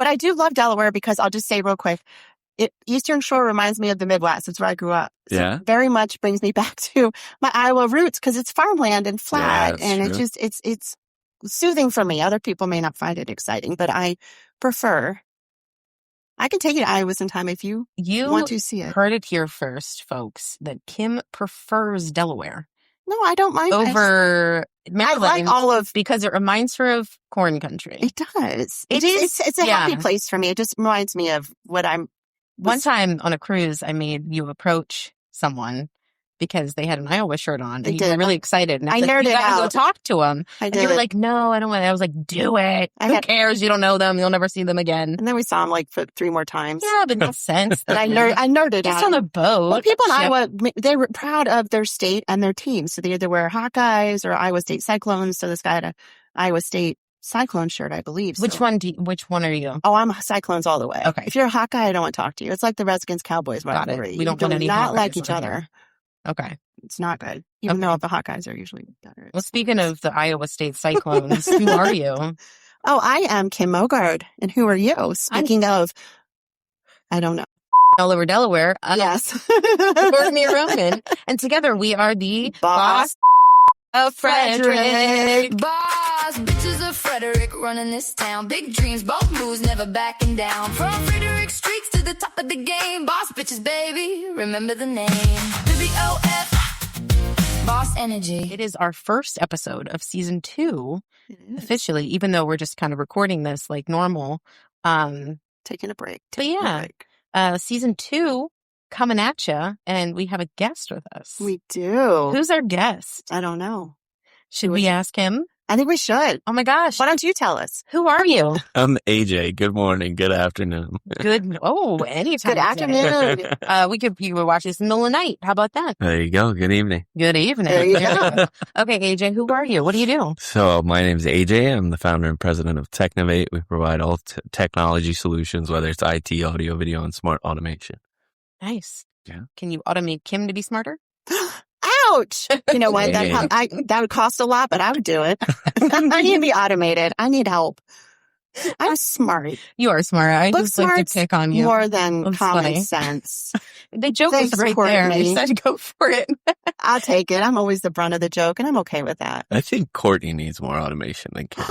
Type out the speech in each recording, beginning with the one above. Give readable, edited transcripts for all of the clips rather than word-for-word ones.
But I do love Delaware because I'll just say real quick, Eastern Shore reminds me of the Midwest. It's where I grew up. So it very much brings me back to my Iowa roots because it's farmland and flat. And true. it's soothing for me. Other people may not find it exciting, but I prefer. I can take you to Iowa sometime if you want to see it. Heard it here first, folks, that Kim prefers Delaware. No, I don't mind. Over Maryland. I like all of... Because it reminds her of corn country. It does. It's a happy place for me. It just reminds me of what I'm... One time on a cruise, I made you approach someone because they had an Iowa shirt on. And you were really excited. And I nerded you gotta out. go talk to them. And you were like, no, I don't want to. I was like, do it. Who cares? You don't know them. You'll never see them again. And then we saw them like for 3 more times. Yeah, but makes sense. But I nerded out. Just on a boat. Well, people in Iowa, they were proud of their state and their team. So they either wear Hawkeyes or Iowa State Cyclones. So this guy had a Iowa State Cyclone shirt, I believe. Which one are you? Oh, I'm Cyclones all the way. Okay. If you're a Hawkeye, I don't want to talk to you. It's like the Redskins Cowboys rivalry. We don't want any not Hawkeyes like each other. Okay. It's not good. Even though the Hawkeyes are usually better. Well, speaking of the Iowa State Cyclones, who are you? Oh, I am Kim Mogard. And who are you? Speaking of, I don't know. All over Delaware. Yes. Kourtney and Roman. And together we are the Boss of Frederick. Boss, bitches of Frederick running this town. Big dreams, bold moves, never backing down. From Frederick streets to the top of the game. Boss bitches, baby, remember the name. BBOF, Boss Energy. It is our first episode of season 2, officially, even though we're just kind of recording this like normal. Taking a break. Season 2 coming at you, and we have a guest with us. We do. Who's our guest? I don't know. Should we ask him? I think we should. Oh my gosh. Why don't you tell us? Who are you? I'm AJ. Good morning. Good afternoon. Anytime. Good afternoon. You could watch this in the middle of the night. How about that? There you go. Good evening. Good evening. There you go. Okay, AJ, who are you? What do you do? So my name is AJ. I'm the founder and president of Technovate. We provide all technology solutions, whether it's IT, audio, video, and smart automation. Nice. Yeah. Can you automate Kim to be smarter? Ouch! You know what? That would cost a lot, but I would do it. I need to be automated. I need help. I'm smart. You are smart. I Book just like to pick on you. More than That's common funny. sense. The joke is right there. I said go for it. I'll take it. I'm always the brunt of the joke, and I'm okay with that. I think Kourtney needs more automation than Kim.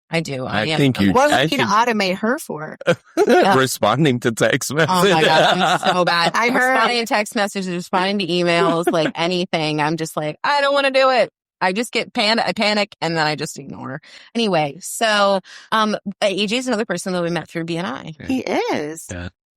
I do. I think you. What would you automate her for? Responding to text messages. Oh my God, I'm so bad. I heard. Responding to text messages, responding to emails, like anything. I'm just like, I don't want to do it. I just get I panic, and then I just ignore. Anyway, so AJ is another person that we met through BNI. He is.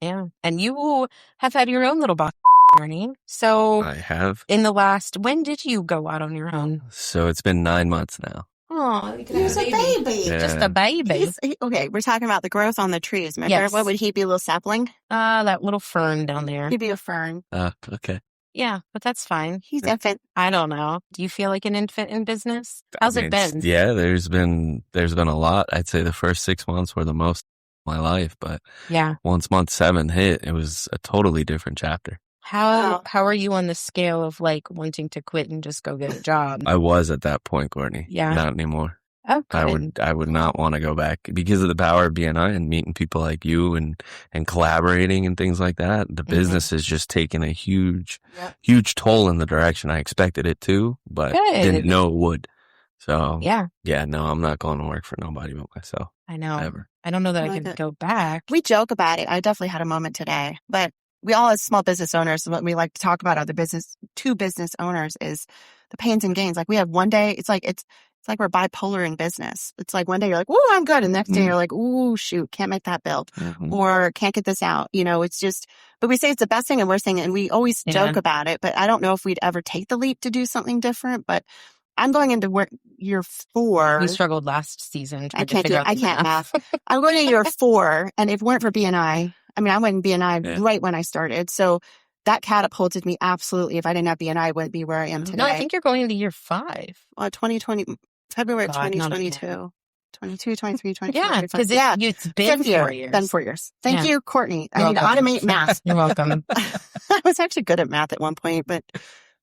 Yeah. And you have had your own little boss journey. So I have. When did you go out on your own? So it's been 9 months now. Oh, he's a baby. Yeah. Just a baby. Okay, we're talking about the growth on the trees. Remember, Yes. what would he be? A little sapling? That little fern down there. He'd be a fern. Okay. Yeah, but that's fine. He's infant. I don't know. Do you feel like an infant in business? How's it been? Yeah, there's been a lot. I'd say the first 6 months were the most of my life, but once month 7 hit, it was a totally different chapter. How are you on the scale of like wanting to quit and just go get a job? I was at that point, Kourtney. Yeah. Not anymore. Okay. I would not want to go back because of the power of BNI and meeting people like you and collaborating and things like that. The business has just taken a huge toll in the direction I expected it to, but didn't know it would. So no, I'm not going to work for nobody but myself. I know. Ever. I don't know that I can go back. We joke about it. I definitely had a moment today, but we all as small business owners, what we like to talk about other business owners is the pains and gains. Like we have one day, it's like we're bipolar in business. It's like one day you're like, "Ooh, I'm good," and the next day you're like, "Ooh, shoot, can't make that bill, or can't get this out." You know, it's just. But we say it's the best thing and worst thing, and we always joke about it. But I don't know if we'd ever take the leap to do something different. But I'm going into year 4. We struggled last season. I can't math. I'm going into year 4, and if it weren't for BNI, I went in BNI right when I started, so. That catapulted me absolutely. If I didn't have BNI, I wouldn't be where I am today. No, I think you're going into year 5. Well, 2020, February 2022. 22, 23, 24. Yeah, because it's been 4 years. Been 4 years. Thank you, Kourtney. I need to automate math. You're welcome. I was actually good at math at one point, but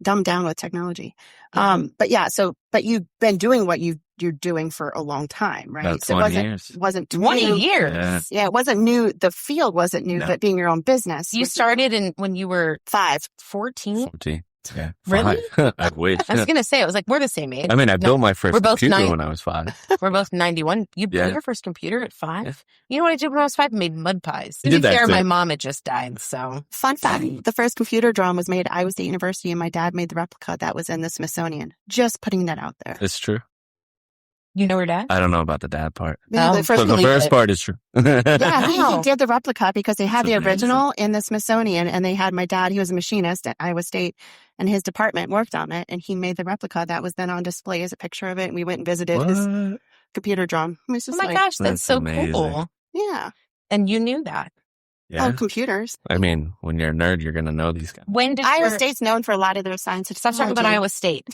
dumbed down with technology. But you've been doing what you're doing for a long time, right? About So 20 years. wasn't 20 new. years. Yeah, it wasn't new. The field wasn't new, but being your own business. You started when you were 14? 14. Yeah. Really? 5. I wish. I was going to say, I was like, we're the same age. I mean, I built my first we're both computer when I was 5. We're both 91. You built your first computer at 5? Yeah. You know what I did when I was 5? I made mud pies. To You be did that fair, too. my mom had just died, so. Fun fact, the first computer drum was made at Iowa State University, and my dad made the replica that was in the Smithsonian. Just putting that out there. It's true. You know her dad? I don't know about the dad part. Yeah, Oh. the first But the first part is true. Yeah, he Wow. did the replica because they had That's the original in the Smithsonian, and they had my dad, he was a machinist at Iowa State, and his department worked on it, and he made the replica that was then on display as a picture of it, and we went and visited his What? computer drum. It was Oh just my like, gosh, that's That's so amazing. cool. yeah. And you knew that. Yeah. Oh, computers. I mean, when you're a nerd, you're going to know these guys. When did Iowa your- State's known for a lot of their science and Stop talking about technology. Iowa State.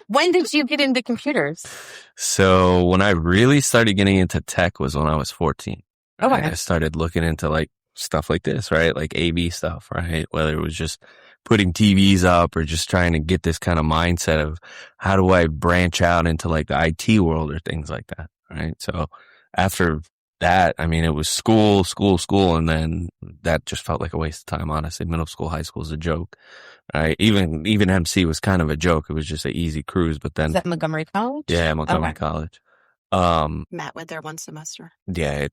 When did you get into computers? So when I really started getting into tech was when I was 14. Okay. Right? I started looking into like stuff like this, right? Like AV stuff, right? Whether it was just putting TVs up or just trying to get this kind of mindset of how do I branch out into like the IT world or things like that, right? So after that, I mean, it was school, and then that just felt like a waste of time, honestly. Middle school, high school is a joke. Right? Even MC was kind of a joke. It was just an easy cruise, but then Is that Montgomery College? yeah, Montgomery Okay. College. Matt went there one semester. Yeah,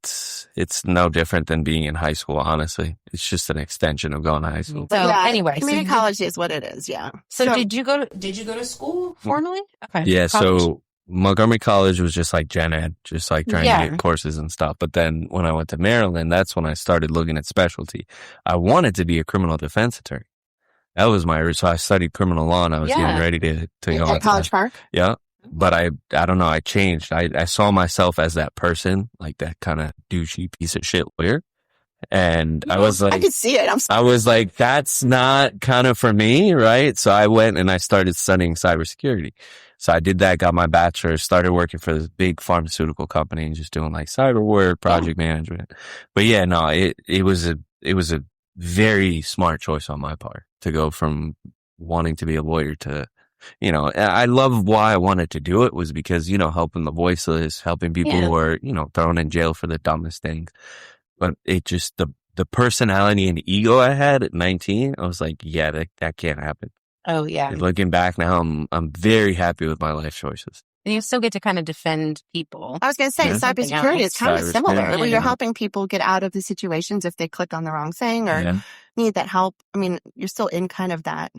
it's no different than being in high school, honestly. It's just an extension of going to high school. So yeah, anyway, community so college is what it is, yeah. So did you go to school formally? Okay. Yeah, College? so Montgomery College was just like gen ed, just like trying Yeah. to get courses and stuff. But then when I went to Maryland, that's when I started looking at specialty. I wanted to be a criminal defense attorney. That was my route. So I studied criminal law and I was Yeah. getting ready to go At into College Park? Yeah. But I don't know. I changed. I saw myself as that person, like that kind of douchey piece of shit lawyer. And I was I like, could see it. I was like, that's not kind of for me, right? So I went and I started studying cybersecurity. So I did that, got my bachelor's, started working for this big pharmaceutical company and just doing like cyber work, project management. But yeah, no, it was a very smart choice on my part to go from wanting to be a lawyer to, you know, I love why I wanted to do it was because, you know, helping the voiceless, helping people Yeah. who are, you know, thrown in jail for the dumbest things. But it just, the personality and ego I had at 19, I was like, yeah, that can't happen. Oh yeah. And looking back now, I'm very happy with my life choices. And you still get to kind of defend people. I was going to say, Yeah. cybersecurity is kind of Cybersecurity, similar. yeah. Where you're helping people get out of the situations if they click on the wrong thing or Yeah. need that help. I mean, you're still in kind of that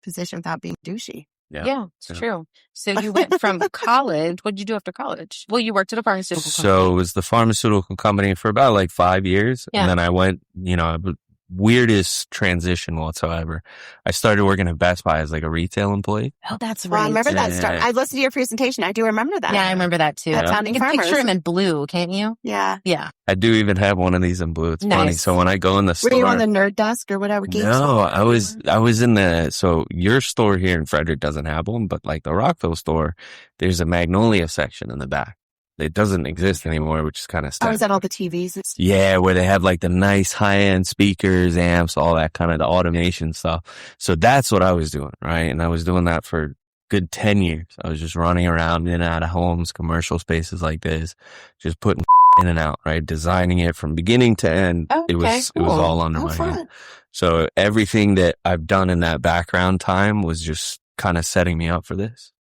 position without being douchey. Yeah, it's Yeah. true. So you went from college. What did you do after college? Well, you worked at a pharmaceutical So company. it was the pharmaceutical company for about like 5 years. Yeah. And then I went, you know, weirdest transition whatsoever. I started working at Best Buy as like a retail employee. Oh, that's Well, I right. remember that Yeah. start. I listened to your presentation. I do remember that. Yeah, I remember that too. At You Founding can Farmers. picture him in blue, can't you? Yeah. Yeah. I do even have one of these in blue. It's funny. Nice. So when I go in the Were store, you on the nerd desk or whatever? Geek no, store? I was in the, so your store here in Frederick doesn't have one, but like the Rockville store, there's a Magnolia section in the back. It doesn't exist anymore, which is kind of Oh, sad. is that all the TVs? And stuff? Yeah, where they have like the nice high-end speakers, amps, all that kind of the automation stuff. So that's what I was doing, right? And I was doing that for a good 10 years. I was just running around in and out of homes, commercial spaces like this, just putting in and out, right? Designing it from beginning to end. Oh, It okay, was cool. all under Oh, my fun. hand. So everything that I've done in that background time was just kind of setting me up for this,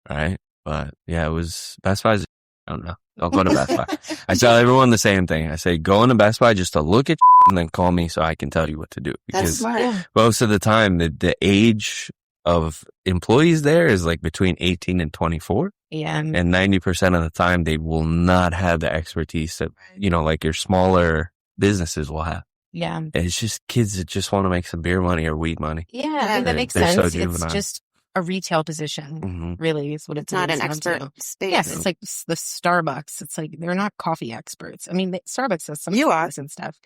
right? But yeah, it was Best Buy's. I don't know. I'll go to Best Buy. I tell everyone the same thing. I say, go into Best Buy just to look at and then call me so I can tell you what to do. That's Because smart. Yeah. most of the time, the age of employees there is like between 18 and 24. Yeah. And 90% of the time, they will not have the expertise that, you know, like your smaller businesses will have. Yeah. And it's just kids that just want to make some beer money or weed money. Yeah. I think that makes They're so sense. It's juvenile. just a retail position, Mm-hmm. really, is what It's not an boils down expert to. space. Yes, it's like the Starbucks. It's like they're not coffee experts. I mean, Starbucks has some You are. coffees and stuff.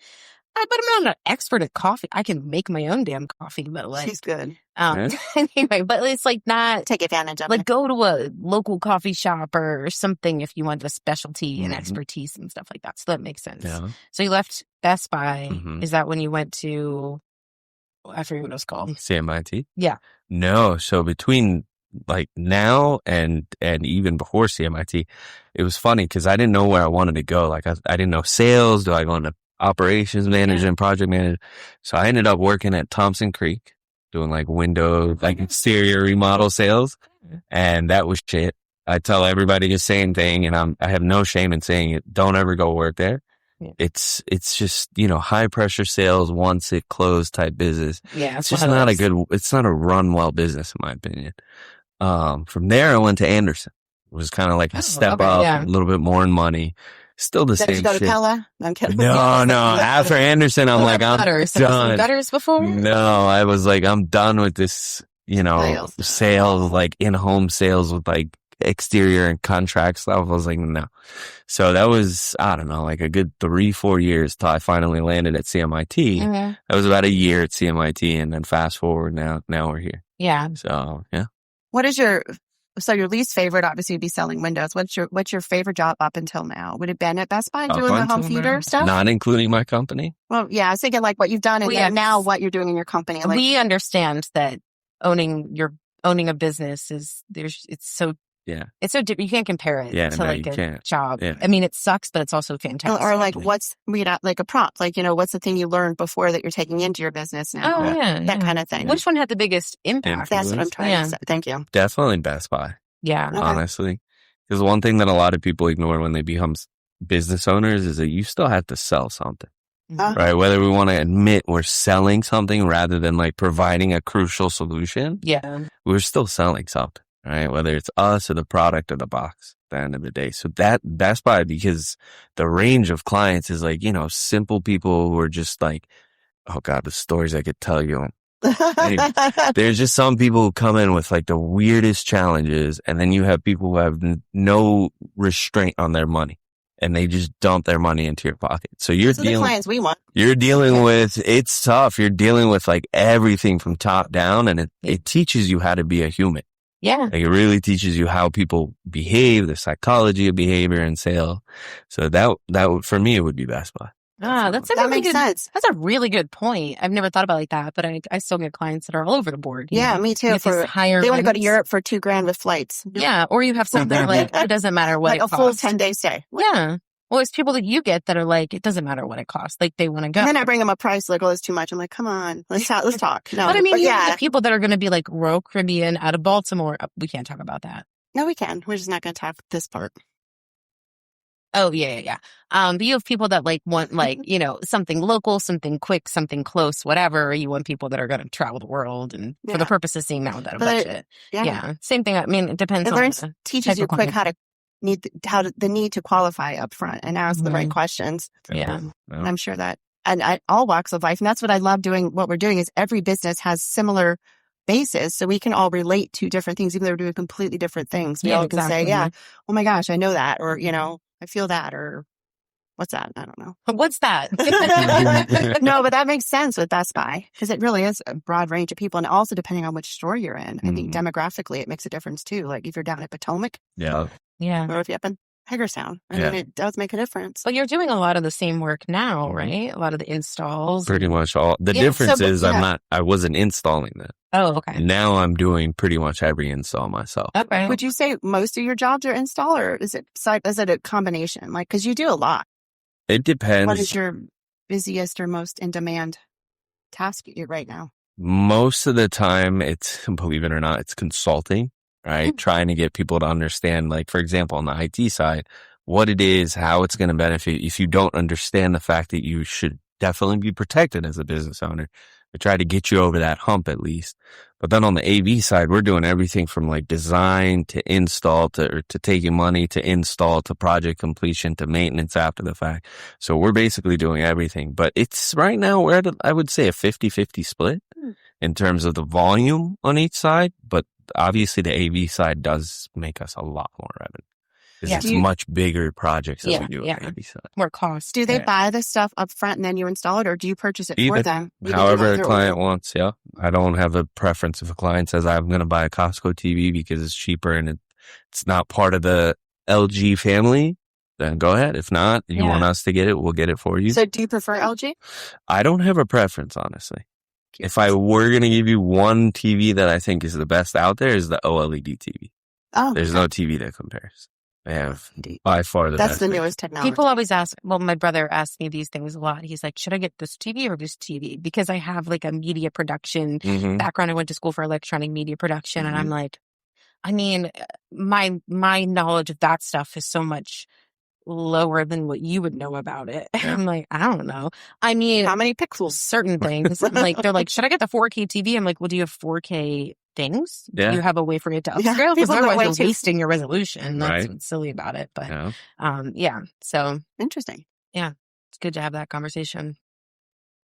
But I'm not an expert at coffee. I can make my own damn coffee, but like, She's good. anyway, but it's like not Take advantage of like it. go to a local coffee shop or something if you want a specialty and Mhm. expertise and stuff like that. So that makes sense. Yeah. So you left Best Buy. Mhm. Is that when you went to I forget what it was called. CMIT? Yeah. No. So between like now and even before CMIT, it was funny because I didn't know where I wanted to go. Like I didn't know sales. Do I go into operations manager and project manager? So I ended up working at Thompson Creek doing like window, like exterior remodel sales. And that was shit. I tell everybody the same thing, and I have no shame in saying it. Don't ever go work there. Yeah. It's just, high pressure sales once it closed type business. Yeah. It's just not it's not a run well business in my opinion. From there I went to Anderson. It was kind of like a step up, a little bit more in money. Still the same shit. Did you go to Pella? No, I'm kidding. No. After Anderson, I'm like, I'm done. Gutters before? No, I was like, I'm done with this, sales, like in-home sales with like exterior and contract stuff. I was like, no. So that was, I don't know, like a good 3-4 years till I finally landed at CMIT. Mm-hmm. That was about a year at CMIT, and then fast forward now we're here. Yeah. So, yeah. What is your least favorite obviously would be selling windows. What's your favorite job up until now? Would it been at Best Buy doing the home theater stuff? Not including my company? Well, yeah, I was thinking like what you've done and then now what you're doing in your company. Like, we understand that owning a business it's so different. You can't compare it to like a job. Yeah. I mean, it sucks, but it's also fantastic. Or like like a prompt, like, what's the thing you learned before that you're taking into your business now? Oh, that kind of thing. Which one had the biggest impact? That's what I'm trying to say. Thank you. Definitely Best Buy. Yeah. Okay. Honestly. Because one thing that a lot of people ignore when they become business owners is that you still have to sell something. Right? Whether we want to admit we're selling something rather than like providing a crucial solution. Yeah. We're still selling something. Right? Whether it's us or the product or the box at the end of the day. So that Best Buy, because the range of clients is like, simple people who are just like, oh God, the stories I could tell you. There's just some people who come in with like the weirdest challenges, and then you have people who have no restraint on their money and they just dump their money into your pocket. So the clients we want. You're dealing with, it's tough. You're dealing with like everything from top down, and it teaches you how to be a human. Yeah. Like it really teaches you how people behave, the psychology of behavior and sale. So that for me, it would be Best Buy. That makes sense. That's a really good point. I've never thought about it like that, but I still get clients that are all over the board. Yeah, me too. They want to go to Europe for $2,000 with flights. Yeah. Or you have something like, it doesn't matter what like it costs. A full 10-day stay. Yeah. Well, it's people that you get that are like, it doesn't matter what it costs. Like they want to go. And then I bring them a price like, oh, it's too much. I'm like, come on, let's talk. No, but I mean, the people that are going to be like Royal Caribbean out of Baltimore, we can't talk about that. No, we can. We're just not going to talk this part. Oh, yeah. But you have people that like want like, something local, something quick, something close, whatever. You want people that are going to travel the world and for the purpose of seeing that without a budget. Same thing. I mean, it depends teaches you quick the need to qualify up front and ask the right questions. Yeah. And I'm sure that, and all walks of life. And that's what I love doing. What we're doing is every business has similar basis. So we can all relate to different things, even though we're doing completely different things. We all can say, oh my gosh, I know that. Or, I feel that. Or what's that? I don't know. What's that? No, but that makes sense with Best Buy because it really is a broad range of people. And also depending on which store you're in, I think demographically it makes a difference too. Like if you're down at Potomac. Yeah. Yeah. Or if you're up in Hagerstown. I mean, it does make a difference. But you're doing a lot of the same work now, right? A lot of the installs. Pretty much all. The difference is I wasn't installing that. Oh, okay. Now I'm doing pretty much every install myself. Okay. Would you say most of your jobs are install or is it a combination? Like, cause you do a lot. It depends. What is your busiest or most in demand task right now? Most of the time it's, believe it or not, it's consulting. Right? Trying to get people to understand, like, for example, on the IT side, what it is, how it's going to benefit. If you don't understand the fact that you should definitely be protected as a business owner, we try to get you over that hump at least. But then on the AV side, we're doing everything from like design to install to taking money to install to project completion to maintenance after the fact. So we're basically doing everything. But it's right now we're at, I would say, a 50-50 split in terms of the volume on each side. But obviously the AV side does make us a lot more revenue. Because it's much bigger projects that we do on the AV side. More cost. Do they buy the stuff up front and then you install it or do you purchase it for them? However the client wants, I don't have a preference. If a client says I'm going to buy a Costco TV because it's cheaper and it's not part of the LG family, then go ahead. If not, you want us to get it, we'll get it for you. So do you prefer LG? I don't have a preference, honestly. If I were going to give you one TV that I think is the best out there, is the OLED TV. Oh, there's no TV that compares. They have by far the That's best. the newest technology. People always ask, well, my brother asks me these things a lot. He's like, should I get this TV or this TV? Because I have like a media production background. I went to school for electronic media production. And I'm like, I mean, my knowledge of that stuff is so much lower than what you would know about it. Yeah. I'm like, I don't know. I mean, how many pixels? Certain things. I'm like, they're like, should I get the 4K TV? I'm like, well, do you have 4K things? Yeah. Do you have a way for it to upscale? Yeah, Because people go way otherwise you're too- wasting your resolution. That's Right. what's silly about it. But Yeah. So Interesting. it's good to have that conversation.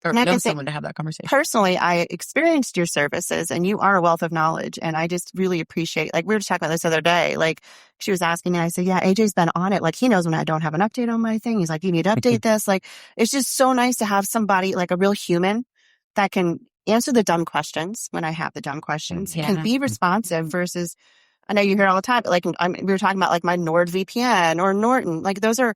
Or And I know can say, someone to have that conversation. personally, I experienced your services and you are a wealth of knowledge. And I just really appreciate, like we were just talking about this the other day, like she was asking me, I said, yeah, AJ's been on it. Like he knows when I don't have an update on my thing. He's like, you need to update this. Like, it's just so nice to have somebody like a real human that can answer the dumb questions when I have the dumb questions, can be responsive versus, I know you hear it all the time, but like we were talking about like my NordVPN or Norton, like those are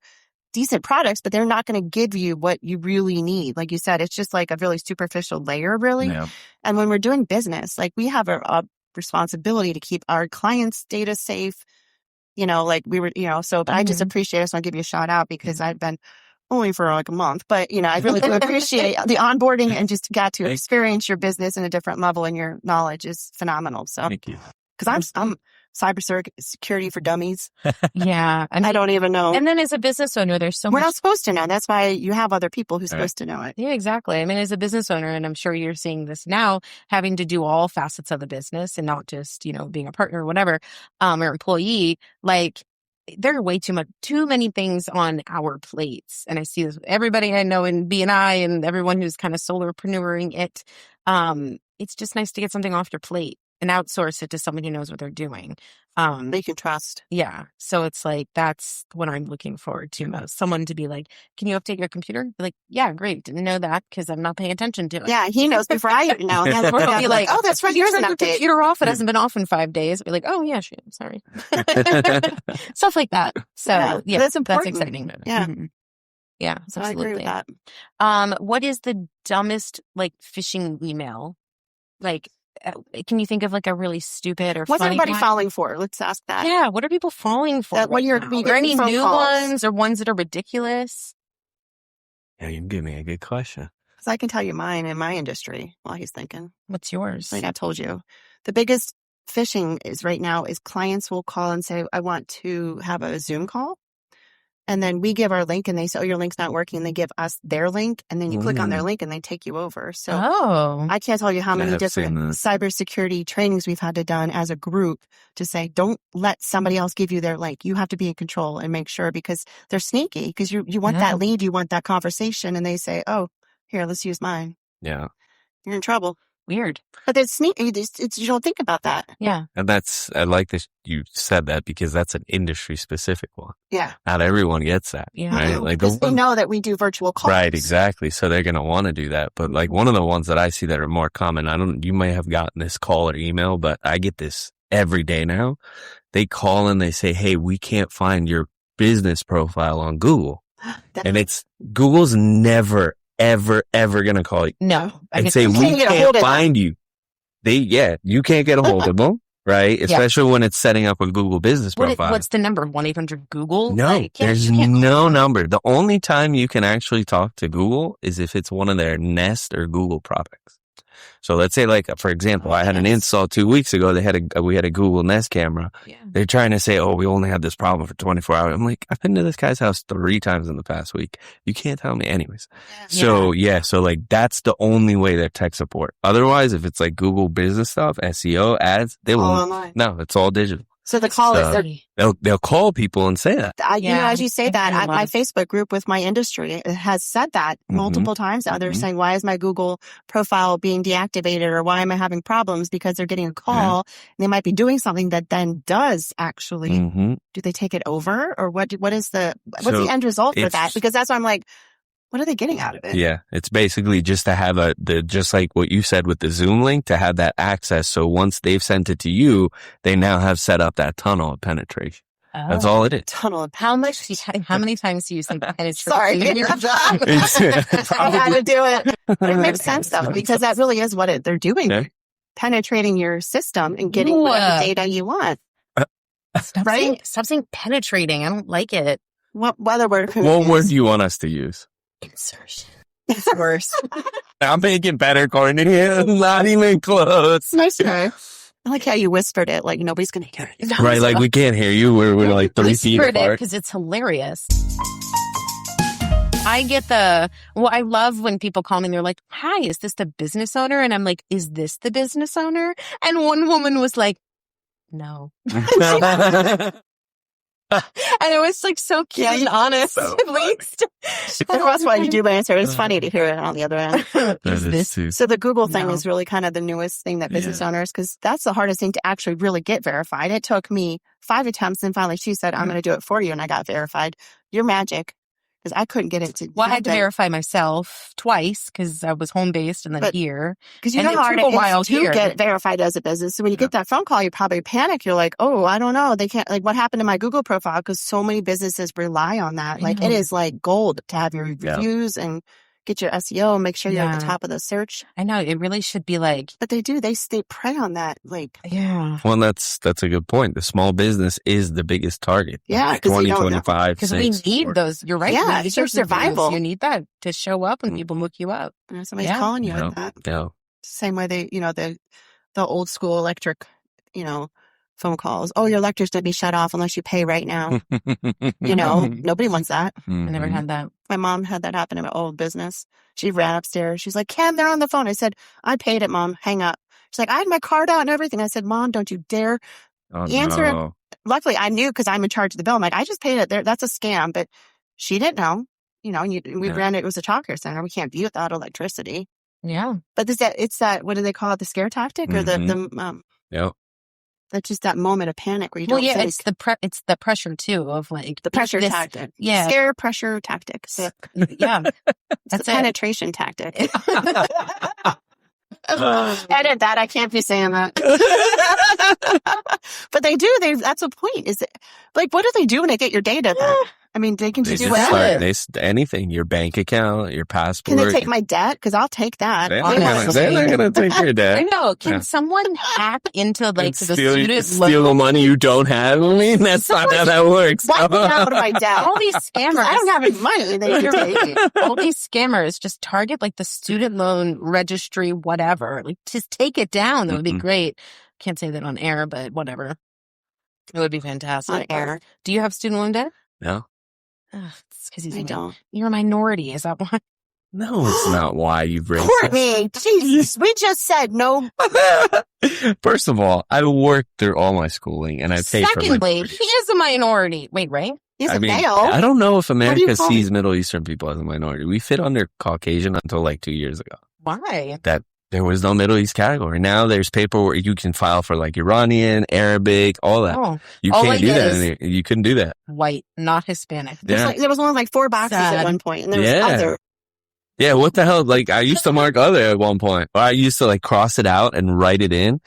decent products, but they're not going to give you what you really need. Like you said, it's just like a really superficial layer, really. Yeah. And when we're doing business, like we have a responsibility to keep our clients' data safe, like we were, so, but I just appreciate it. So I'll give you a shout out because I've been only for like a month, but I really do appreciate the onboarding and just got to experience your business in a different level, and your knowledge is phenomenal. So, Thank you. because I'm cybersecurity for dummies. Yeah. I don't even know. And then as a business owner, there's so We're much. not supposed to know. That's why you have other people who's supposed to know it. Yeah, exactly. I mean, as a business owner, and I'm sure you're seeing this now, having to do all facets of the business and not just, being a partner or whatever, or employee, like there are way too many things on our plates. And I see this with everybody I know in B&I and everyone who's kind of solopreneuring it. It's just nice to get something off your plate and outsource it to someone who knows what they're doing. They can trust. Yeah. So it's like, that's what I'm looking forward to most. Someone to be like, can you update your computer? Be like, yeah, great. Didn't know that because I'm not paying attention to it. Yeah, he knows before I even know. Yeah, or it'll be like, oh, that's right. You Here's an turned your update. computer off. It hasn't been off in 5 days. Be like, oh yeah, shoot, I'm sorry. Stuff like that. So yeah, that's important. That's exciting. Yeah. Mhm. Yeah, So I absolutely. agree with that. What is the dumbest phishing email? Can you think of a really stupid or What's funny everybody one? falling for? Let's ask that. Yeah, what are people falling for? That when right you're now? being Are there any phone new calls. ones or ones that are ridiculous? Yeah, you give me a good question. Because I can tell you mine in my industry while he's thinking. What's yours? Like I told you, the biggest phishing is right now is clients will call and say, I want to have a Zoom call. And then we give our link and they say, oh, your link's not working. And they give us their link. And then you click on their link and they take you over. So I can't tell you how many have different seen that. cybersecurity trainings we've had to done as a group to say, don't let somebody else give you their link. You have to be in control and make sure, because they're sneaky, because you want that lead, you want that conversation. And they say, oh, here, let's use mine. Yeah. You're in trouble. Weird. But it's sneaky. You don't think about that. Yeah. And I like that you said that because that's an industry specific one. Yeah. Not everyone gets that. Yeah. Right. Because they know that we do virtual calls. Right, exactly. So they're going to want to do that. But one of the ones that I see that are more common, you may have gotten this call or email, but I get this every day now. They call and they say, hey, we can't find your business profile on Google. And Google's never, ever going to call you. No. And say, we can't find you. You can't get a hold of them. Right? Especially when it's setting up a Google business profile. What's the number? 1-800-GOOGLE? No, there's no number. The only time you can actually talk to Google is if it's one of their Nest or Google products. So let's say, for example, I had an install 2 weeks ago. We had a Google Nest camera. Yeah. They're trying to say, oh, we only had this problem for 24 hours. I'm like, I've been to this guy's house 3 times in the past week. You can't tell me anyways. Yeah. So that's the only way they're tech support. Otherwise, if it's Google business stuff, SEO, ads, they won't. Online. No, it's all digital. So the call is they'll call people and say that. As you say that, my Facebook group with my industry has said that multiple times. Now they're saying, why is my Google profile being deactivated, or why am I having problems? Because they're getting a call and they might be doing something that then does actually. Do they take it over, or what's the end result for that? Because that's why I'm like, what are they getting out of it? Yeah, it's basically just to have just like what you said with the Zoom link, to have that access. So once they've sent it to you, they now have set up that tunnel of penetration. That's all it is. Tunnel. How many times do you say penetrate? Sorry. I had to do it. But it makes sense though, because that really is what they're doing. Yeah. Penetrating your system and getting whatever data you want. Stop saying penetrating. I don't like it. What other word? What word do you want us to use? Insertion. It's worse. I'm making better, Kourtney. Not even close. Nice try. I like how you whispered it, like nobody's going to hear it. Right, like we can't hear you. We're like 3 feet apart. Because it's hilarious. I love when people call me and they're like, hi, is this the business owner? And I'm like, is this the business owner? And one woman was like, no. And it was like so cute and honest, at least. That's why you do answer. It's funny to hear it on the other end. So the Google thing is really kind of the newest thing that business owners, because that's the hardest thing to actually really get verified. It took me 5 attempts, and finally she said, I'm going to do it for you, and I got verified. You're magic. Because I couldn't get it to. Well, I had to verify myself twice because I was home based and then here. Because you know how hard it is to get verified as a business. So when you get that phone call, you probably panic. You're like, oh, I don't know. They can't, like, what happened to my Google profile? Because so many businesses rely on that. Like, it is like gold to have your reviews and get your SEO, make sure you're at the top of the search. I know, it really should be like. But they do. They prey on that. Like, well, that's a good point. The small business is the biggest target. Yeah. Like 2025. Because we need those. You're right. Yeah. It's your survival. You need that to show up when people look you up. And somebody's calling you with that. Yeah. Same way the old school electric, phone calls. Oh, your electric's going to be shut off unless you pay right now. Nobody wants that. I never had that. My mom had that happen in my old business. She ran upstairs. She's like, Kim, they're on the phone. I said, I paid it, Mom. Hang up. She's like, I had my card out and everything. I said, Mom, don't you dare answer it. Luckily, I knew because I'm in charge of the bill. I'm like, I just paid it. That's a scam. But she didn't know. We ran it. It was a childcare center. We can't view it without electricity. Yeah. But it's that, what do they call it? The scare tactic or that's just that moment of panic where you don't think. It's the pressure too of like the pressure tactic. Yeah. Scare pressure tactics. Yeah. That's the penetration tactic. Edit that. I can't be saying that. But they do. That's a point. Is it like, what do they do when they get your data then? I mean, they can just do whatever. Anything. Your bank account, your passport. Can they take my debt? Because I'll take that. They're not going to take your debt. I know. Can someone hack into the student loan? Steal the money you don't have? I mean, that's not how that works. Wipe me out of my debt. All these scammers. I don't have any money. All these scammers just target like the student loan registry, whatever. Like, just take it down. That would be great. Can't say that on air, but whatever. It would be fantastic. On air. Do you have student loan debt? No. It's because I don't. You're a minority. Is that why? No, it's not why you've raised Kourtney, Jesus, we just said no. First of all, I worked through all my schooling and I paid for my Secondly, he is a minority. Wait, right? He's a male. I don't know if America sees Middle Eastern people as a minority. We fit under Caucasian until like 2 years ago. Why? That there was no Middle East category. Now there's paperwork you can file for like Iranian, Arabic, all that. Oh. You can't do that. You couldn't do that. White, not Hispanic. Yeah. There was only like 4 boxes at one point, and there was other. Yeah, what the hell? Like, I used to mark other at one point. Or I used to like cross it out and write it in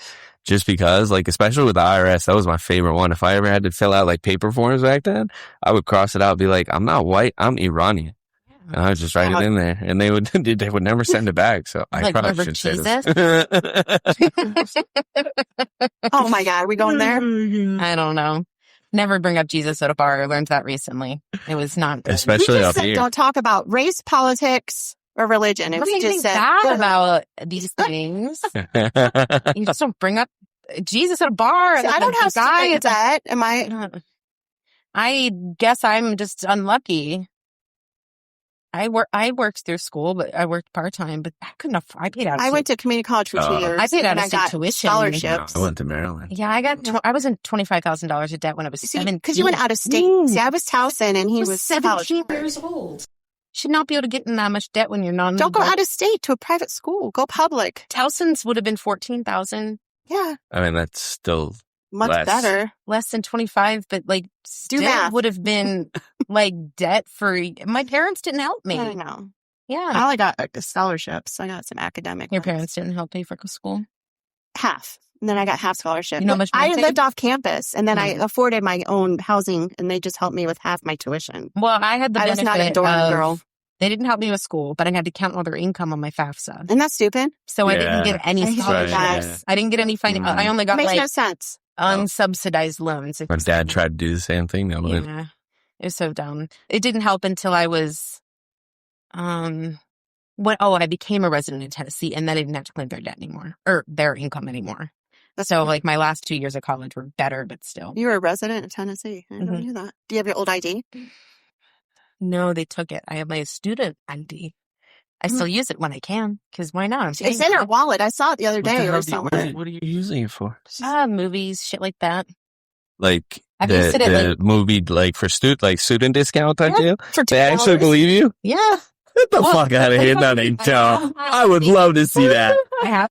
just because, like, especially with the IRS, that was my favorite one. If I ever had to fill out like paper forms back then, I would cross it out and be like, I'm not white, I'm Iranian. And I would just write it in there, and they would never send it back. So I probably should say this. Oh my God, are we going there? I don't know. Never bring up Jesus at a bar. I learned that recently. It was not good. Especially up here. Don't talk about race, politics, or religion. What do you think bad about these things? You just don't bring up Jesus at a bar. See, I don't have that. Am I? I guess I'm just unlucky. I worked through school, but I worked part-time, but I couldn't afford, I paid out. I went to community college for 2 years. I paid out of tuition. Scholarships. I went to Maryland. Yeah, I was in $25,000 of debt when I was 17. Because you went out of state. See, I was Towson and he was 17 years old. Should not be able to get in that much debt when you're not. Don't go out of state to a private school. Go public. Towson's would have been $14,000. Yeah. I mean, that's still much better. Less than 25, but like still would have been like debt free. My parents didn't help me. I know. Yeah. I only got scholarships. I got some academic. Your parents didn't help pay for school? half. And then I got half scholarship. You know how much I mine lived saved? off campus, and then I afforded my own housing, and they just helped me with half my tuition. Well, I had the I was benefit not a dorm of, girl. they didn't help me with school, but I had to count all their income on my FAFSA. Isn't that stupid? So I didn't get any I hate scholarships. that. I didn't get any I only It got makes like no sense. unsubsidized loans. My dad tried to do the same thing. No, Yeah. It was so dumb. It didn't help until I was, I became a resident in Tennessee, and then I didn't have to claim their debt anymore, or their income anymore. So like my last 2 years of college were better, but still. You were a resident in Tennessee. I don't know that. Do you have your old ID? No, they took it. I have my student ID. I still use it when I can, because why not? It's in her wallet. I saw it the other day or somewhere. What are you using it for? Movies, shit like that. Like I've used it at, the like- movie, like for student discount type deal? For They actually $2. believe you? Yeah. Get the Well, fuck out of here. No, they don't. I would love to see that.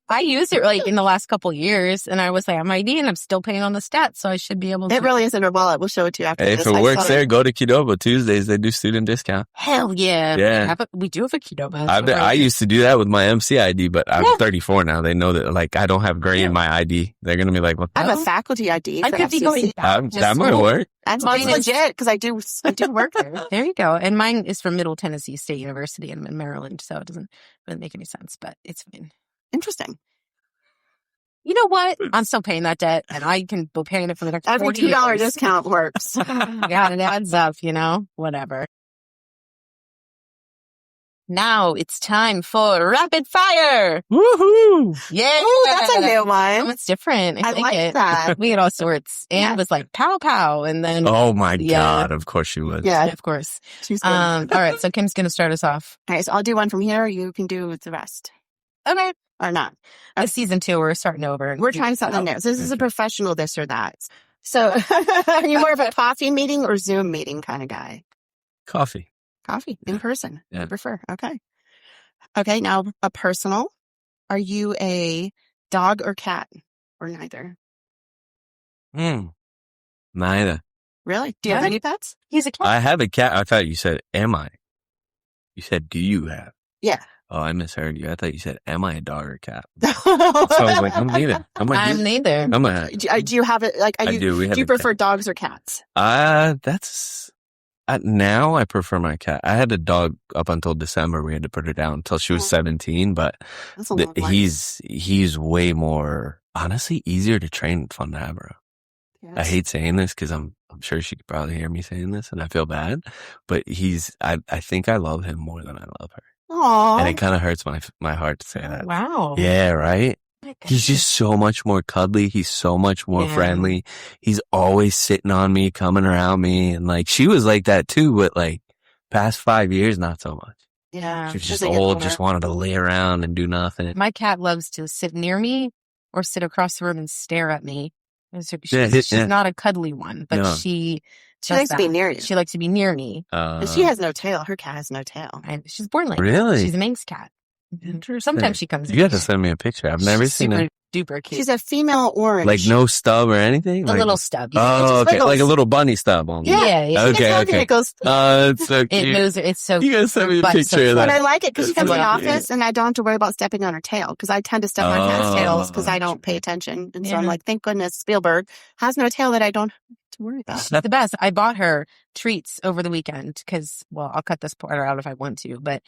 I used it like in the last couple years, and I was like, I'm ID, and I'm still paying on the stats, so I should be able to. It really is in her wallet. We'll show it to you after Hey, this. if it I works saw there, go to Qdoba. Tuesdays, they do student discount. Hell yeah. Yeah. We do have a Qdoba. I used to do that with my MC ID, but I'm 34 now. They know that, like, I don't have gray in my ID. They're going to be like, what the I have hell? a faculty ID. I for could be FCC. going back. That might work. That's Mine is- legit because I do work there. There you go. And mine is from Middle Tennessee State University, and I'm in Maryland, so it doesn't really make any sense, but it's fine. Interesting. You know what? I'm still paying that debt, and I can be paying it for the next Every 40 $2 years. discount works. God, it adds up, whatever. Now it's time for rapid fire. Woohoo! Yeah. Oh, that's a new Oh, one. it's different. I like it. that. We had all sorts. And it was like pow pow. And then, Oh my Yeah. God. Of course she was. Yeah. of course. She's good. All right. So Kim's going to start us off. All right, so I'll do one from here. You can do the rest. Okay. Or not. It's season 2. We're starting over. We're trying something new. So this is a professional this or that. So are you more of a coffee meeting or Zoom meeting kind of guy? Coffee. Coffee in person. Yeah. I prefer. Okay. Okay. Now a personal. Are you a dog or cat or neither? Neither. Really? Do you have Yeah. any pets? He's a cat. I have a cat. I thought you said, am I? You said, do you have? Yeah. Oh, I misheard you. I thought you said, am I a dog or a cat? So I was like, I'm neither. I'm neither. Do you have it? Like, I do. We have do you a prefer dogs or cats? That's now I prefer my cat. I had a dog up until December. We had to put her down until she was 17, but That's a long one. he's way more, honestly, easier to train and fun to have, bro. Yes. I hate saying this because I'm sure she could probably hear me saying this and I feel bad, but I think I love him more than I love her. Aw. And it kind of hurts my heart to say that. Wow. Yeah, right? My He's just so much more cuddly. He's so much more Yeah. friendly. He's always sitting on me, coming around me. And like, she was like that too, but like past 5 years, not so much. Yeah. She was As just they get old, older. just wanted to lay around and do nothing. My cat loves to sit near me or sit across the room and stare at me. And so Yeah, she's yeah. not a cuddly one, but No. she likes to be that. near you. She likes to be near me. And she has no tail. Her cat has no tail. And she's born like that. Really? She's a Manx cat. Interesting. Sometimes she comes You got to send me a picture. I've never She's seen super it. duper cute. She's a female orange. Like no stub or anything? a Like, little stub. Oh, It's okay. just Like a little bunny stub on Yeah, yeah. Okay, It's okay. It goes. It's so It cute. moves. It's so You gotta send me a but picture so of But that. I like it because she comes in the That's so office and I don't have to worry about stepping on her tail because I tend to step on cats' tails because I don't pay attention. And so I'm Yeah. like, thank goodness Spielberg has no tail that I don't have to worry about. She's the best. I bought her treats over the weekend because, well, I'll cut this part out if I want to. But,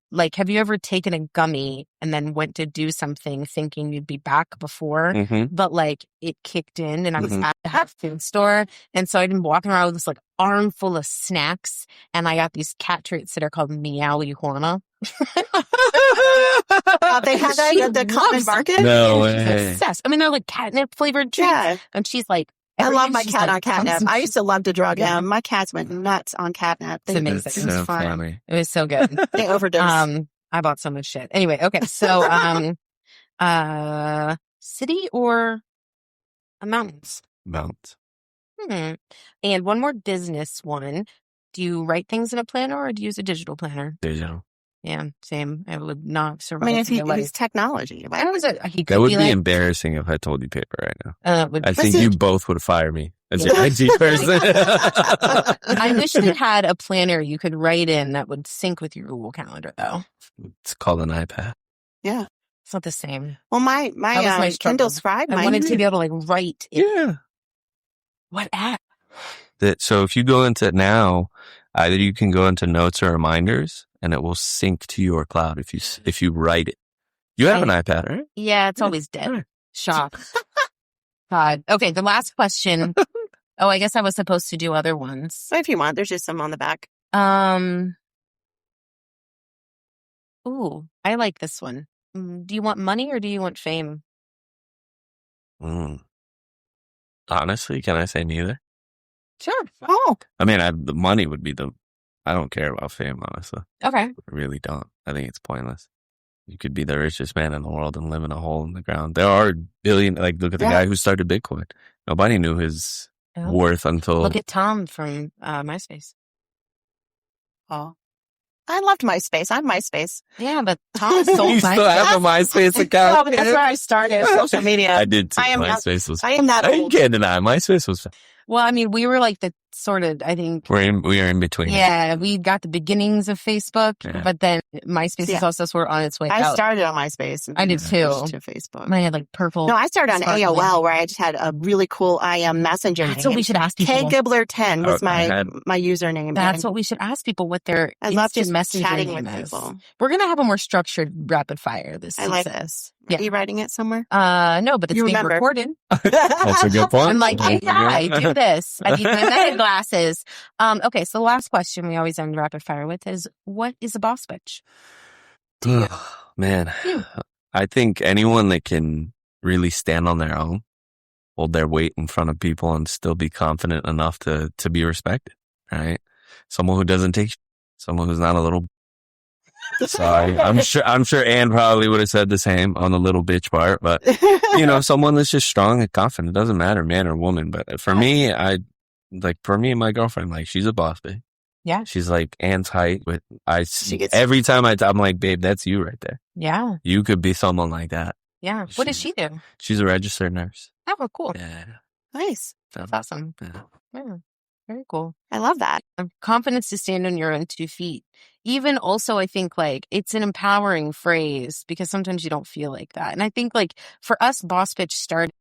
like, have you ever taken a gummy and then went to do something thinking you'd be back before, Mm-hmm. but like it kicked in and I was Mhm. at the health food store, and so I'd been walking around with this like armful of snacks, and I got these cat treats that are called Meowie Juana. They have that at the common loves market. No She's way. obsessed. I mean, they're like catnip flavored treats, Yeah. and she's like, I love everything my she's cat like, on catnip. comes- I used to love to drug Yeah. him. My cats went nuts on catnip. It's amazing. That's It was so fun. funny. It was so good. They overdosed. I bought so much shit. Anyway, okay. So, city or mountains? Bounce. And one more business one. Do you write things in a planner or do you use a digital planner? Digital. Yeah, same. I would not I survive. mean, if my life. he's technology. I don't know. He could That would be be like, embarrassing if I told you paper right now. would I be- think you both would fire me as an Yeah. IT person. I wish it had a planner you could write in that would sync with your Google Calendar, though. It's called an iPad. Yeah. It's not the same. Well, my That was my struggle. Kindle Scribe. I wanted to be able to like write it. Yeah. What app? So if you go into it now, either you can go into notes or reminders and it will sync to your cloud if you write it. You have an iPad, right? Yeah, it's always dead. Shock. God. Okay, the last question. Oh, I guess I was supposed to do other ones. So if you want, there's just some on the back. Ooh, I like this one. Do you want money or do you want fame? Honestly, can I say neither? Sure. Oh, I mean, the money would be I don't care about fame, honestly. Okay. I really don't. I think it's pointless. You could be the richest man in the world and live in a hole in the ground. There are look at the guy who started Bitcoin. Nobody knew his worth until... Look at Tom from MySpace. Oh. I loved MySpace. I'm MySpace. Yeah, but Tom sold You still have a MySpace account? Oh, but that's where I started social media. I did too. I am that I old. can't deny. MySpace was... Well, I mean, we were like the sort of, I think... We are in between. Yeah, we got the beginnings of Facebook, but then MySpace is also sort of on its way out. I started on MySpace. And I did too. To Facebook. I had like purple... No, I started on AOL where I just had a really cool IM messenger That's name. what we should ask people. KGibbler10 was my username. That's what we should ask people what their I love just messenger chatting name with is. people. We're going to have a more structured rapid fire this season. I like this. Yeah. Are you writing it somewhere? No, but it's You being remember. recorded. That's a good point. I'm like, hey, I do this. I need my meta glasses. Okay, so the last question we always end rapid fire with is, what is a boss bitch? Man, I think anyone that can really stand on their own, hold their weight in front of people and still be confident enough to be respected, right? Someone who doesn't take, someone who's not a little... Sorry, I'm sure Ann probably would have said the same on the little bitch part, but someone that's just strong and confident. It doesn't matter, man or woman. But for me, for me and my girlfriend, like, she's a boss, babe. Yeah, she's like Ann's height. But every time I'm like, babe, that's you right there. Yeah, you could be someone like that. Yeah. What does she do? She's a registered nurse. Oh, cool. Yeah, nice. That's awesome. Yeah. Very cool. I love that. Confidence to stand on your own 2 feet. Even also, I think like it's an empowering phrase because sometimes you don't feel like that. And I think like for us, Boss Bitch started,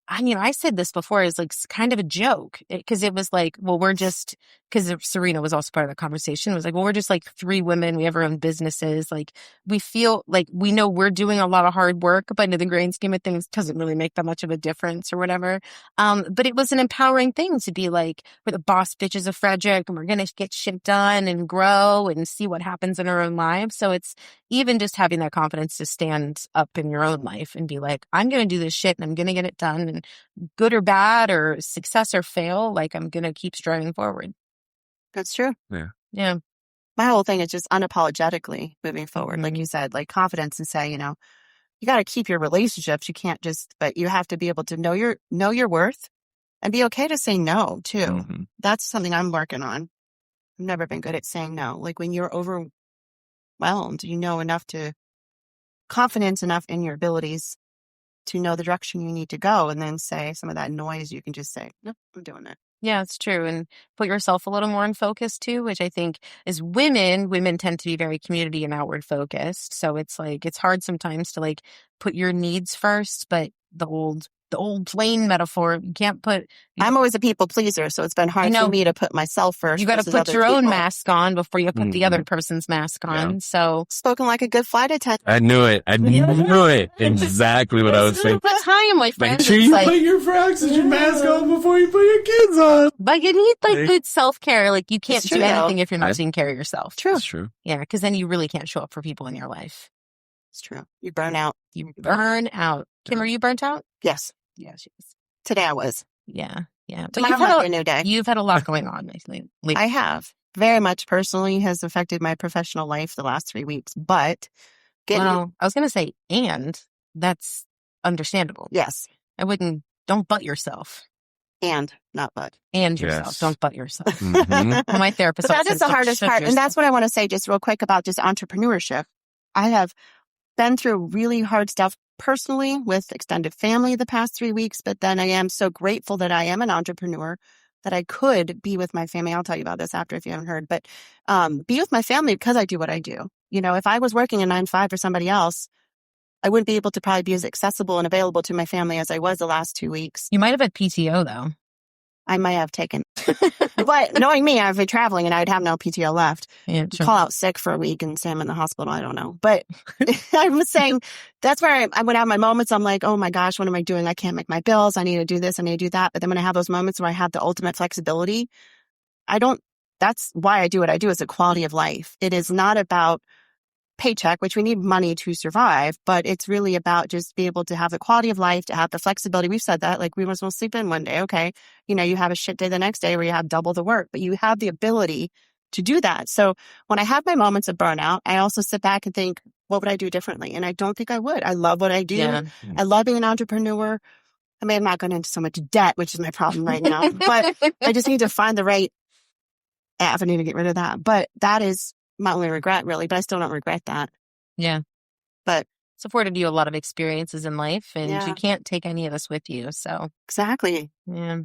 I mean, I said this before as like kind of a joke because it was like, well, we're just, because Serena was also part of the conversation. It was like, well, we're just like 3 women. We have our own businesses. Like we feel like we know we're doing a lot of hard work, but in the grand scheme of things, doesn't really make that much of a difference or whatever. But it was an empowering thing to be like, we're the boss bitches of Frederick and we're going to get shit done and grow and see what happens in our own lives. So it's even just having that confidence to stand up in your own life and be like, I'm going to do this shit and I'm going to get it done. And good or bad or success or fail, like I'm going to keep striving forward. That's true. Yeah. My whole thing is just unapologetically moving forward. Like you said, like confidence and say, you got to keep your relationships. You can't but you have to be able to know your worth and be okay to say no too. Mm-hmm. That's something I'm working on. I've never been good at saying no. Like when you're overwhelmed, confidence enough in your abilities to know the direction you need to go and then say some of that noise, you can just say, no, I'm doing it. Yeah, it's true. And put yourself a little more in focus too, which I think as women tend to be very community and outward focused. So it's like, it's hard sometimes to like put your needs first, but the old plane metaphor, you can't put... I'm always a people pleaser, so it's been hard for me to put myself first. You got to put your own mask on before you put the other person's mask on. Yeah. So... Spoken like a good flight attendant. I knew it. Exactly what I was saying. But time, my friend. Make sure you put your oxygen mask on before you put your kids on. But you need like good self-care. Like you can't do anything if you're not taking care of yourself. True. That's true. Yeah, because then you really can't show up for people in your life. It's true. You burn out. Kim, are you burnt out? Yes. Yeah, she is. Today I was. Yeah. But you've had a new day. You've had a lot going on lately. I have. Very much personally has affected my professional life the last 3 weeks. But I was going to say, and that's understandable. Yes. Don't butt yourself. And not butt. And yourself. Yes. Don't butt yourself. Mm-hmm. My therapist. But that is the hardest part. And that's what I want to say just real quick about just entrepreneurship. I have been through really hard stuff personally with extended family the past 3 weeks, but then I am so grateful that I am an entrepreneur that I could be with my family. I'll tell you about this after if you haven't heard, but be with my family because I do what I do. If I was working a 9-to-5 for somebody else, I wouldn't be able to probably be as accessible and available to my family as I was the last 2 weeks. You might have had PTO though. I might have taken. But knowing me, I'd be traveling and I'd have no PTO left. Yeah, sure. Call out sick for a week and say I'm in the hospital. I don't know. But I was saying that's where I would have my moments. I'm like, oh my gosh, what am I doing? I can't make my bills. I need to do this. I need to do that. But then when I have those moments where I have the ultimate flexibility, that's why I do what I do. It's a quality of life. It is not about paycheck, which we need money to survive, but it's really about just be able to have the quality of life, to have the flexibility. We've said that, like we must sleep in one day. Okay. You have a shit day the next day where you have double the work, but you have the ability to do that. So when I have my moments of burnout, I also sit back and think, what would I do differently? And I don't think I would. I love what I do. Yeah. I love being an entrepreneur. I mean, I'm not going into so much debt, which is my problem right now, but I just need to find the right avenue to get rid of that. But that is my only regret, really, but I still don't regret that. Yeah. But it's afforded you a lot of experiences in life, and Yeah. you can't take any of this with you. So, exactly. yeah.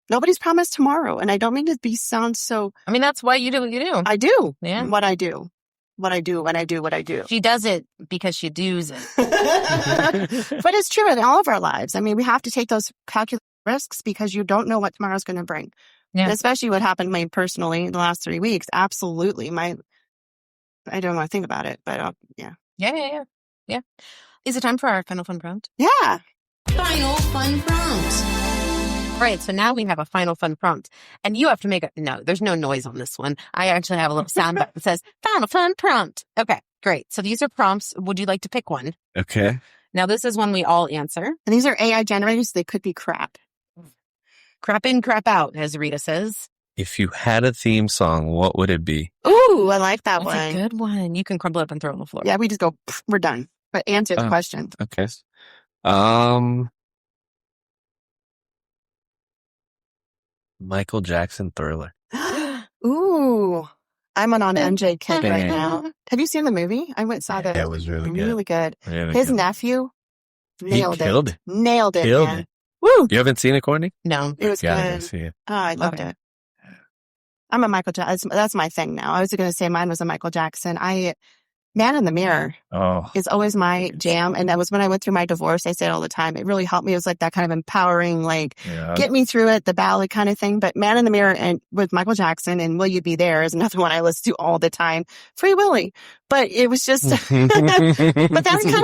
Nobody's promised tomorrow. And I don't mean to sound so. I mean, that's why you do what you do. I do. Yeah. What I do. What I do when I do what I do. She does it because she does it. But it's true in all of our lives. I mean, we have to take those calculated risks because you don't know what tomorrow's going to bring. Yeah. And especially what happened to me personally in the last 3 weeks. Absolutely. I don't want to think about it, but yeah. Yeah. Is it time for our final fun prompt? Yeah. Final fun prompt. All right, so now we have a final fun prompt, and you have to make no, there's no noise on this one. I actually have a little sound button that says final fun prompt. Okay, great. So these are prompts. Would you like to pick one? Okay. Now this is one we all answer. And these are AI generated, so they could be crap. Crap in, crap out, as Rita says. If you had a theme song, what would it be? Ooh, I like that That's one. a good one. You can crumble it up and throw it on the floor. Yeah, we just go, we're done. But answer the question. Okay. Michael Jackson Thriller. Ooh, I'm on MJ kick right Dang. now. Have you seen the movie? I went and saw that. Yeah, it was really good. Really good. Really His good. nephew nailed He killed it. Nailed it, Killed man. it. Woo! You haven't seen it, Kourtney? No. It was Gotta go good. see it. Oh, I loved Okay. it. I'm a Michael Jackson. That's my thing now. I was going to say mine was a Michael Jackson. Man in the Mirror Oh, is always my jam. And that was when I went through my divorce. I say it all the time. It really helped me. It was like that kind of empowering, like yeah. get me through it, the ballad kind of thing. But Man in the Mirror and with Michael Jackson and Will You Be There is another one I listen to all the time. Free Willy. But it was just, but that's kind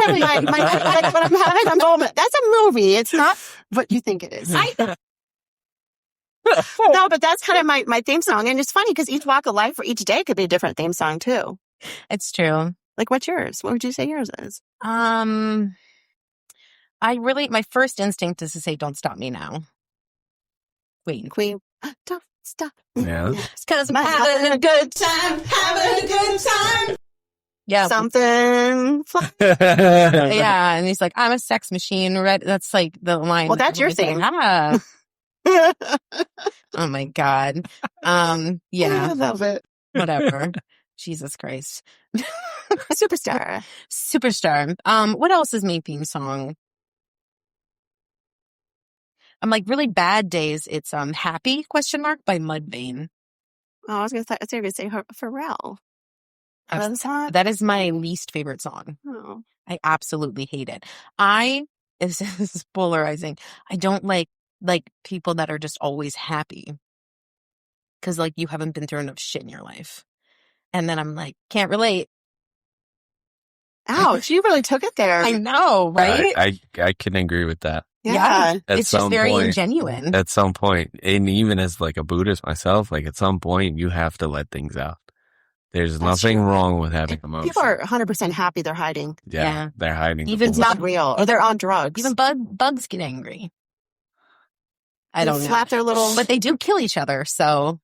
of my like when I'm having a moment. That's a movie. It's not what you think it is. No, but that's kind of my theme song. And it's funny because each walk of life for each day could be a different theme song too. It's true. Like what's yours? What would you say yours is? My first instinct is to say, "Don't stop me now." Wait. Queen. Don't stop. Yeah. It's because I'm having a good Time, having a good time. Yeah. Something. Yeah. And he's like, I'm a sex machine. Right? That's like the line. Well, that's your He's like, thing. "Ah." Oh my God. Yeah. I love it. Whatever. Jesus Christ. Superstar. Superstar. What else is my theme song? I'm like really bad days. It's Happy ? By Mudvayne. Oh, I was going to say Pharrell. That's hot. That is my least favorite song. Oh. I absolutely hate it. This is polarizing. I don't like people that are just always happy. Cause like you haven't been through enough shit in your life. And then I'm like, can't relate. Ouch, you really took it there. I know, right? I can agree with that. Yeah. At It's some just very point, ingenuine. At some point, and even as like a Buddhist myself, like at some point you have to let things out. There's nothing true. wrong with having emotion. People are 100% happy they're hiding. Yeah. They're hiding. Even It's not real. Or they're on drugs. Even bugs get angry. I They don't know. slap their little... But they do kill each other, so.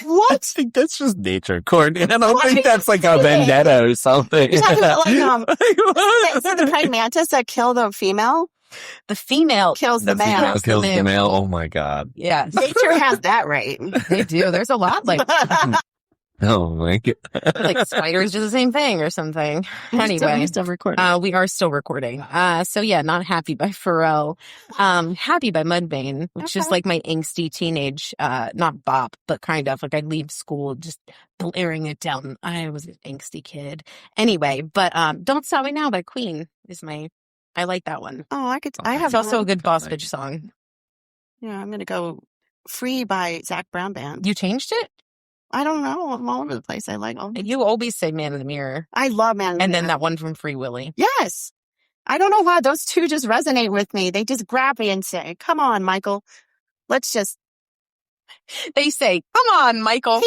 What? I think that's just nature, Kourtney. I don't What are think you that's like a saying? vendetta or something. You're talking about like, What? is it the praying mantis that kill the female? The female Kills the The female male. kills the male. Oh my God. Yes, Nature has that right. they do. There's a lot like that. Oh, thank you. Like spiders do the same thing or something. Anyway, You're still recording. we are still recording. So yeah, Not Happy by Pharrell. Happy by Mudvayne, which is like my angsty teenage, not bop, but kind of like I'd leave school just blaring it down. I was an angsty kid. Anyway, but Don't Stop Me Now by Queen is I like that one. Oh, I have It's also a good boss Like- bitch song. Yeah, I'm going to go Free by Zach Brown Band. You changed it? I don't know. I'm all over the place. I like all. You always say Man in the Mirror. I love Man. And then that one from Free Willy. Yes. I don't know why those two just resonate with me. They just grab me and say, come on, Michael. Let's just. They say, come on, Michael.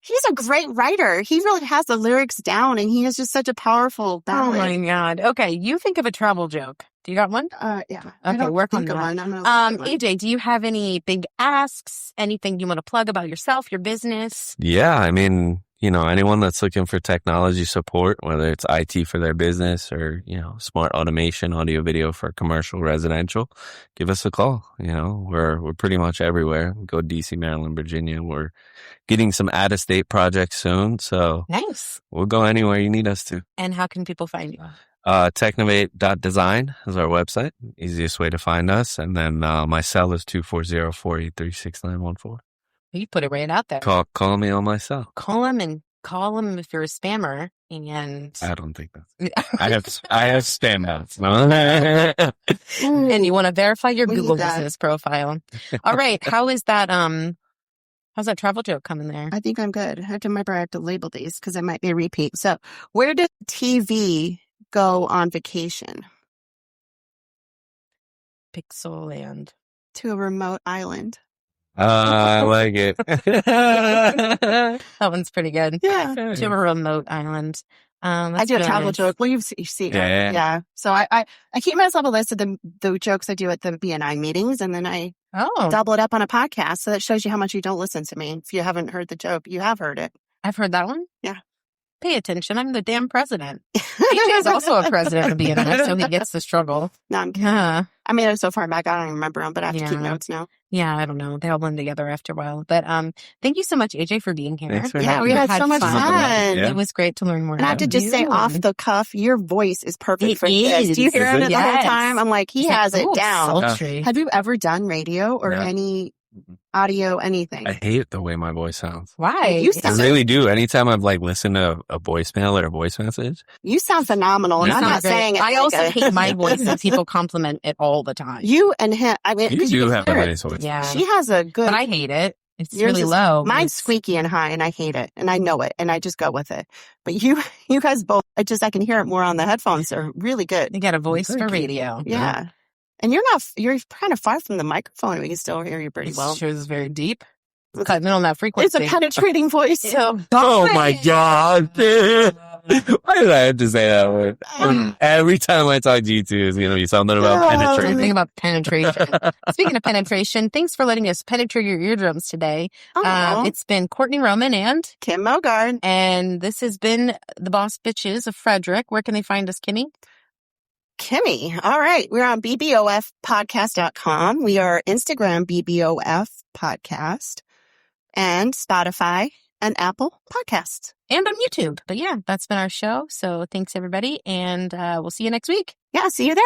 He's a great writer. He really has the lyrics down and he has just such a powerful Oh ballad. my God. Okay. You think of a travel joke. Do you got one? Yeah. Okay, work on that. One. I'm gonna think of one. AJ, do you have any big asks? Anything you want to plug about yourself, your business? Yeah, I mean, anyone that's looking for technology support, whether it's IT for their business or, smart automation, audio, video for commercial, residential, give us a call. We're pretty much everywhere. We go DC, Maryland, Virginia. We're getting some out-of-state projects soon, so Nice. we'll go anywhere you need us to. And how can people find you? Technovate.Design is our website. Easiest way to find us. And then my cell is 240-483-6914. You put it right out there. Call me on my cell. Call him if you're a spammer. And I don't think that's. I have spam ads. and you want to verify your We need Google that. business profile. All right. How is that? How's that travel joke coming there? I think I'm good. I have to remember I have to label these because it might be a repeat. So where did TV go on vacation? Pixel Land. To a remote island. I like it. That one's pretty good. Yeah. To a remote island. I do a travel joke. Well, you see Yeah. yeah. So I keep myself a list of the jokes I do at the BNI meetings, and then I Oh, double it up on a podcast. So that shows you how much you don't listen to me. If you haven't heard the joke, you have heard it. I've heard that one. Yeah. Pay attention. I'm the damn president. AJ is also a president of BNI, so he gets the struggle. No, I'm kidding. Yeah. I made it so far back, I don't even remember them, but I have to keep Yeah. notes now. Yeah, I don't know. They all blend together after a while. But thank you so much, AJ, for being here. Thanks for Yeah, having we me. had so much fun. fun. Yeah. It was great to learn more. And I have to about just say you. off the cuff, your voice is perfect It for this. is. Do you hear Is it it? the whole Yes. time? I'm like, he It's like, has it ooh, down. sultry. Have you ever done radio or No. any audio, anything? I hate the way my voice sounds. Why? You I sound- really do. Anytime I've listened to a voicemail or a voice message, You sound phenomenal, and You I'm Sounds not great. saying it. I like also a- hate my voice, and people compliment it all the time. You and him. I mean, you 'cause do can have a hear it. nice voice. Yeah. She has a good. But I hate it. It's Yours really is- low. Mine's It's- squeaky and high, and I hate it, and I know it, and I just go with it. But you guys both, I can hear it more on the headphones. They're really good. You got a voice Thank for you. radio. Yeah. And you're kind of far from the microphone. We can still hear you pretty well. Sure is very deep. It's cutting in on that frequency. It's a penetrating voice. So, Oh my God. Why did I have to say that word? Every time I talk to you two, it's going to be something about Oh, penetrating. Something about penetration. Speaking of penetration, thanks for letting us penetrate your eardrums today. Oh, It's been Kourtney Roman Kim Mogard. and this has been the Boss Bitches of Frederick. Where can they find us, Kimmy? Kimmy. All right. We're on BBOFpodcast.com. We are Instagram BBOF podcast and Spotify and Apple Podcasts. And on YouTube. But yeah, that's been our show. So thanks, everybody. And we'll see you next week. Yeah. See you there.